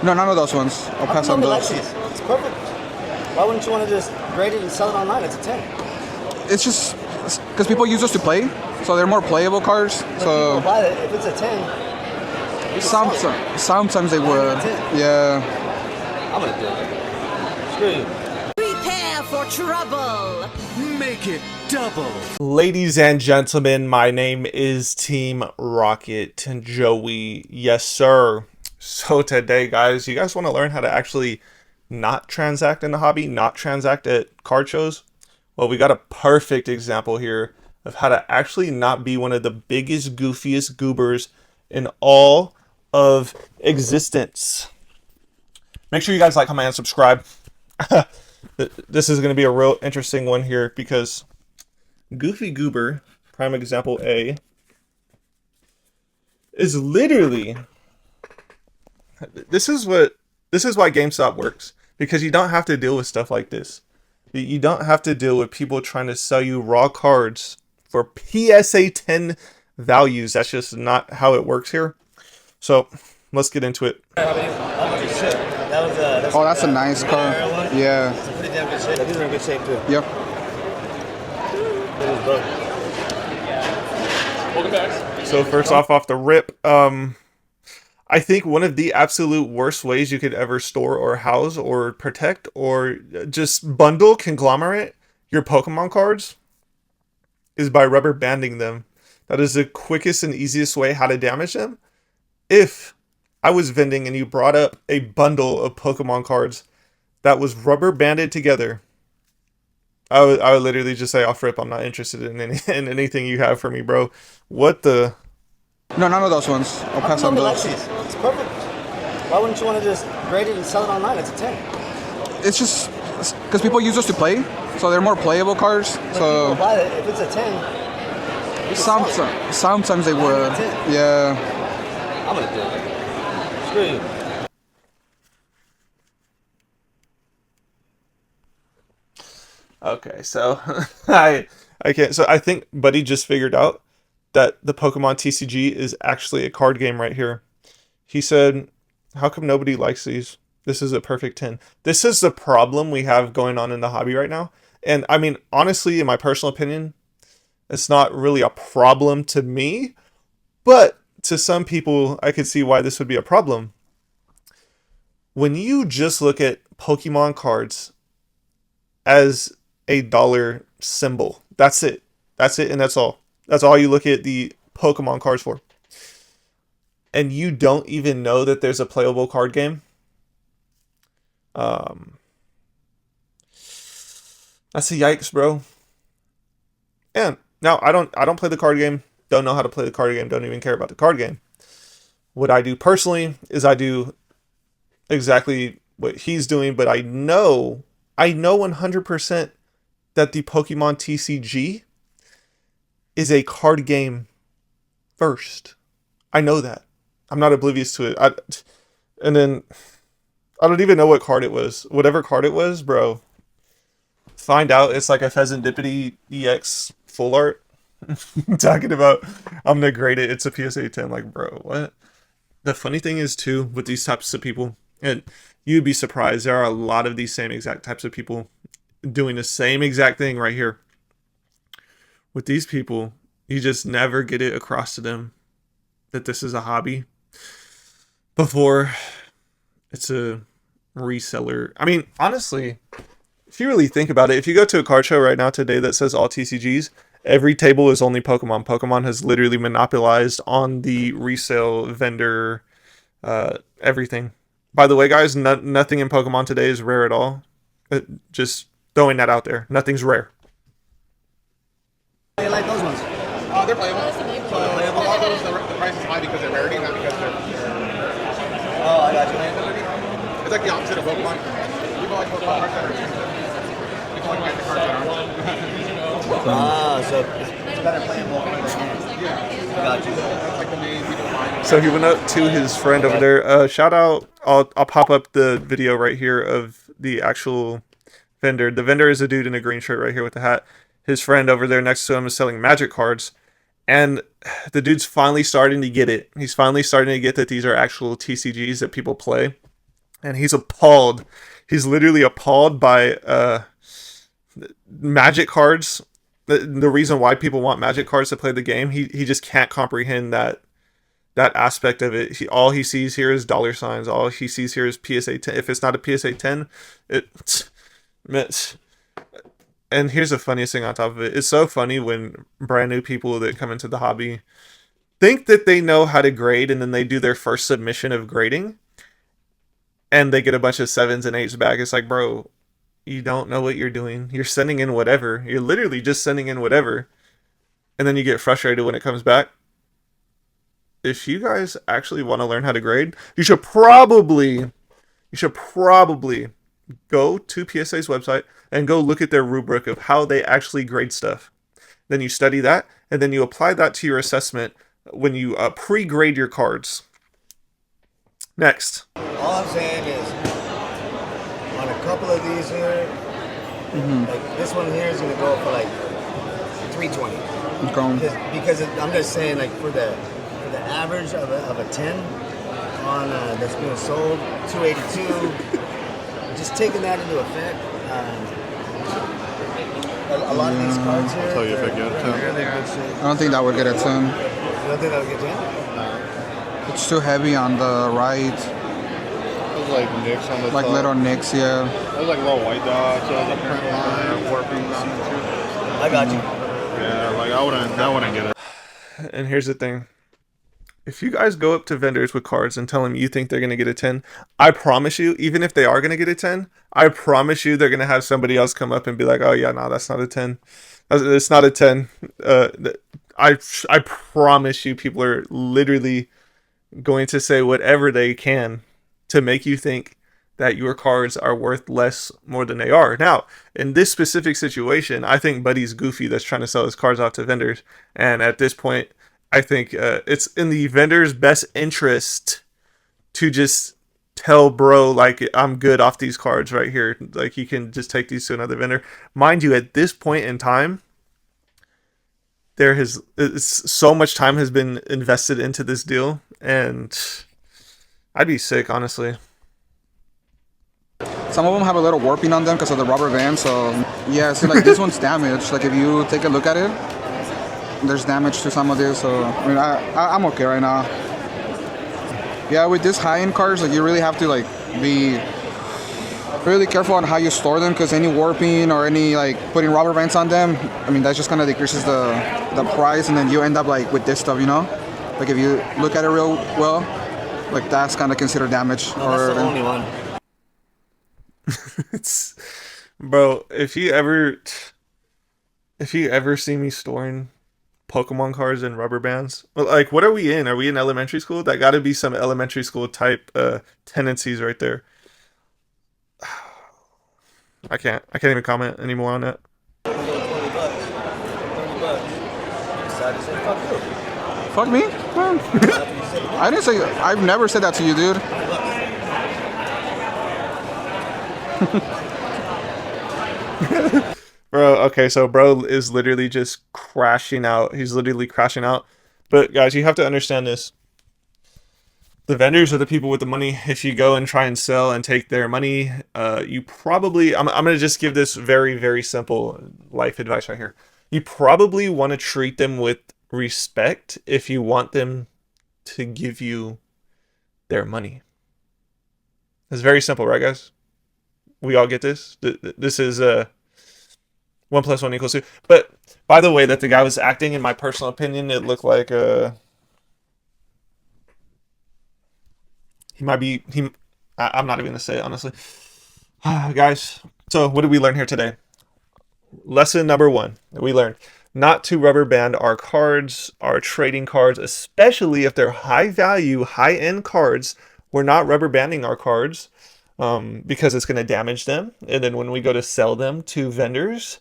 No, none of those ones. I'll pass on those. It's perfect. Why wouldn't you want to just grade it and sell it online? It's a 10. It's just because people use those to play, so they're more playable cards. But So people buy it. If it's a 10, sometimes they would. Yeah. I'm gonna do it. Screw you. Prepare for trouble. Make it double. Ladies and gentlemen, my name is Team Rocket Joey. Yes, sir. So today, guys, you guys want to learn how to actually not transact in the hobby, not transact at card shows? Well, we got a perfect example here of how to actually not be one of the biggest, goofiest goobers in all of existence. Make sure you guys like, comment, and subscribe. This is going to be a real interesting one here because Goofy Goober, prime example A, is literally... This is why GameStop works, because you don't have to deal with stuff like this. You don't have to deal with people trying to sell you raw cards for PSA 10 values. That's just not how it works here. So let's get into it. Oh, that's a nice card. Yeah. It's pretty damn good shape. These are in good shape too. Yep. Welcome back. So first off the rip, I think one of the absolute worst ways you could ever store or house or protect or just bundle, conglomerate your Pokemon cards is by rubber banding them. That is the quickest and easiest way how to damage them. If I was vending and you brought up a bundle of Pokemon cards that was rubber banded together, I would literally just say, off rip, I'm not interested in anything you have for me, bro. What the... No, none of those ones. I'll pass on those. It's perfect. Why wouldn't you want to just grade it and sell it online? It's a 10. It's just because people use those to play, so they're more playable cards. But So people buy it. If it's a 10, sometimes they would. Yeah. I'm gonna do it. Screw you. Okay, so I can't. So I think Buddy just figured out that the Pokemon TCG is actually a card game right here. He said, how come nobody likes these? This is a perfect 10. This is the problem we have going on in the hobby right now. And I mean, honestly, in my personal opinion, it's not really a problem to me, but to some people, I could see why this would be a problem. When you just look at Pokemon cards as a dollar symbol, that's it. That's it and that's all. That's all you look at the Pokemon cards for. And you don't even know that there's a playable card game. That's a yikes, bro. And now I don't play the card game. Don't know how to play the card game. Don't even care about the card game. What I do personally is I do exactly what he's doing, but I know 100% that the Pokemon TCG is a card game first. I know that. I'm not oblivious to it. And then I don't even know what card it was. Whatever card it was, bro. Find out it's like a Pheasant Dippity EX full art. Talking about I'm gonna grade it. It's a PSA 10. Like, bro, what? The funny thing is too with these types of people, and you'd be surprised, there are a lot of these same exact types of people doing the same exact thing right here. With these people, you just never get it across to them that this is a hobby before it's a reseller. I mean, honestly, if you really think about it, if you go to a card show right now today that says all TCGs, every table is only Pokemon. Pokemon has literally monopolized on the resale vendor, everything. By the way, guys, nothing in Pokemon today is rare at all. Just throwing that out there. Nothing's rare. How do you like those ones? They're playable. So a lot of those, the price is high because they're rarity, not because they're... Oh, I got you. It's like the opposite of Pokemon. People like Pokemon cards that are expensive. People like the cards that aren't. So it's better playable. Yeah. I got you. That's like the main people buying. So he went up to his friend over there. Shout out. I'll pop up the video right here of the actual vendor. The vendor is a dude in a green shirt right here with the hat. His friend over there next to him is selling Magic cards. And the dude's finally starting to get it. He's finally starting to get that these are actual TCGs that people play. and he's appalled. He's literally appalled by Magic cards. The reason why people want Magic cards to play the game, he just can't comprehend that aspect of it. All he sees here is dollar signs. All he sees here is PSA 10. If it's not a PSA 10, it. And here's the funniest thing on top of it. It's so funny when brand new people that come into the hobby think that they know how to grade, and then they do their first submission of grading and they get a bunch of 7s and 8s back. It's like, bro, you don't know what you're doing. You're sending in whatever. You're literally just sending in whatever. And then you get frustrated when it comes back. If you guys actually want to learn how to grade, you should probably go to PSA's website and go look at their rubric of how they actually grade stuff. Then you study that, and then you apply that to your assessment when you pre-grade your cards. Next. All I'm saying is, on a couple of these here, like this one here is gonna go for like 320. Because I'm just saying, like for the average of a 10 on that's being sold, 282. Just taking that into effect, a lot of these cards here. Tell you if I get a 10. Really good shape. I don't think that would get a 10. You don't think that would get 10? It's too heavy on the right, There's like nicks on the like top. little nicks, yeah. There's like little white dots. There's a print line, warpings on it too. I got you. Yeah, like I wouldn't get it. And here's the thing. If you guys go up to vendors with cards and tell them you think they're going to get a 10, I promise you, even if they are going to get a 10, I promise you they're going to have somebody else come up and be like, oh yeah, no, that's not a 10. It's not a 10. I promise you people are literally going to say whatever they can to make you think that your cards are worth less more than they are. Now, in this specific situation, I think Buddy's goofy that's trying to sell his cards off to vendors. And at this point, I think it's in the vendor's best interest to just tell bro, like, I'm good off these cards right here. Like, you can just take these to another vendor. Mind you, at this point in time, so much time has been invested into this deal, and I'd be sick, honestly. Some of them have a little warping on them because of the rubber band. So yeah, see, like this one's damaged. Like if you take a look at it, there's damage to some of this. So I mean, I'm okay right now. Yeah, with these high-end cars, like you really have to like be really careful on how you store them, because any warping or any like putting rubber bands on them, I mean, that just kind of decreases the price, and then you end up like with this stuff, you know. Like if you look at it real well, like that's kind of considered damage. No, that's the only one. Bro, if you ever see me storing Pokemon cards and rubber bands, like, what are we in? Are we in elementary school? That got to be some elementary school type tendencies right there. I can't even comment anymore on that. $20. Decided to say fuck you. Fuck me? I didn't say. I've never said that to you, dude. Bro, okay, so bro is literally just crashing out. He's literally crashing out. But guys, you have to understand this. The vendors are the people with the money. If you go and try and sell and take their money, you probably... I'm going to just give this very, very simple life advice right here. You probably want to treat them with respect if you want them to give you their money. It's very simple, right, guys? We all get this. This is 1 + 1 = 2. But by the way that the guy was acting, in my personal opinion, it looked like he might be. I'm not even gonna say it, honestly. Guys, so what did we learn here today? Lesson number 1 that we learned: not to rubber band our cards, our trading cards, especially if they're high value, high end cards. We're not rubber banding our cards. Because it's going to damage them. And then when we go to sell them to vendors,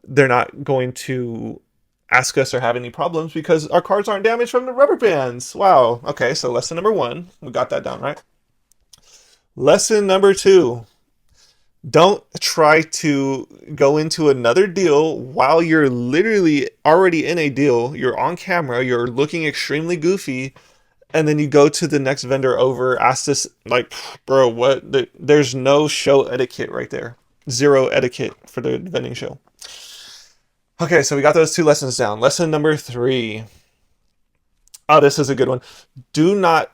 they're not going to ask us or have any problems because our cards aren't damaged from the rubber bands. Wow. Okay, so lesson number 1. We got that down, right? Lesson number 2. Don't try to go into another deal while you're literally already in a deal. You're on camera. You're looking extremely goofy. and then you go to the next vendor over, ask this, like, bro, what? There's no show etiquette right there. Zero etiquette for the vending show. Okay, so we got those 2 lessons down. Lesson number 3. Oh, this is a good one. Do not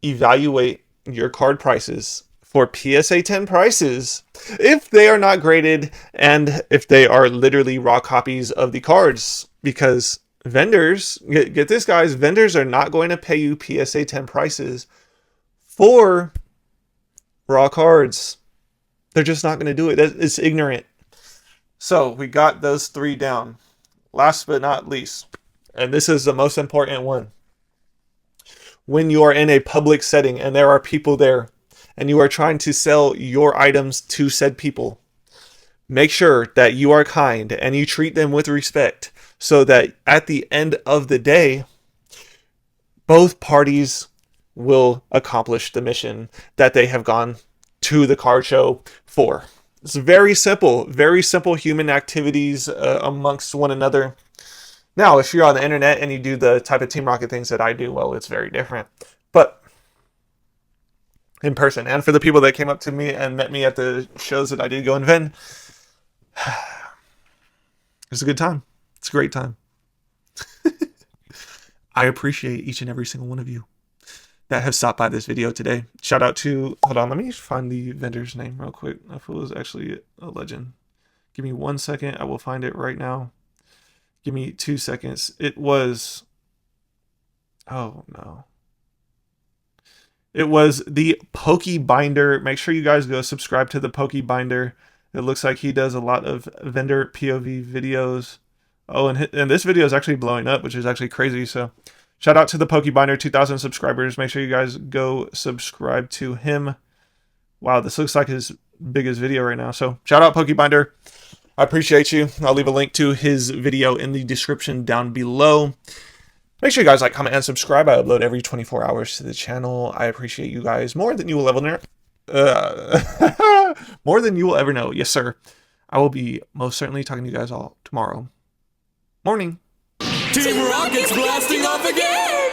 evaluate your card prices for PSA 10 prices if they are not graded and if they are literally raw copies of the cards, because vendors, get this guys, vendors are not going to pay you PSA 10 prices for raw cards. They're just not going to do it. It's ignorant. So we got those 3 down. Last but not least, and this is the most important one. When you are in a public setting and there are people there and you are trying to sell your items to said people, make sure that you are kind and you treat them with respect so that at the end of the day, both parties will accomplish the mission that they have gone to the card show for. It's very simple human activities amongst one another. Now, if you're on the internet and you do the type of Team Rocket things that I do, well, it's very different. But in person, and for the people that came up to me and met me at the shows that I did go and vend, it's a good time. It's a great time. I appreciate each and every single one of you that have stopped by this video today. Shout out to, hold on, let me find the vendor's name real quick. If it was actually a legend. Give me 1 second. I will find it right now. Give me 2 seconds. It was, oh no. It was the Pokey Binder. Make sure you guys go subscribe to the Pokey Binder. It looks like he does a lot of vendor POV videos. Oh, and this video is actually blowing up, which is actually crazy. So shout out to the Pokey Binder, 2,000 subscribers. Make sure you guys go subscribe to him. Wow, this looks like his biggest video right now. So shout out Pokey Binder. I appreciate you. I'll leave a link to his video in the description down below. Make sure you guys like, comment, and subscribe. I upload every 24 hours to the channel. I appreciate you guys more than you will ever know. More than you will ever know. Yes, sir. I will be most certainly talking to you guys all tomorrow morning. Team Rocket's blasting off again!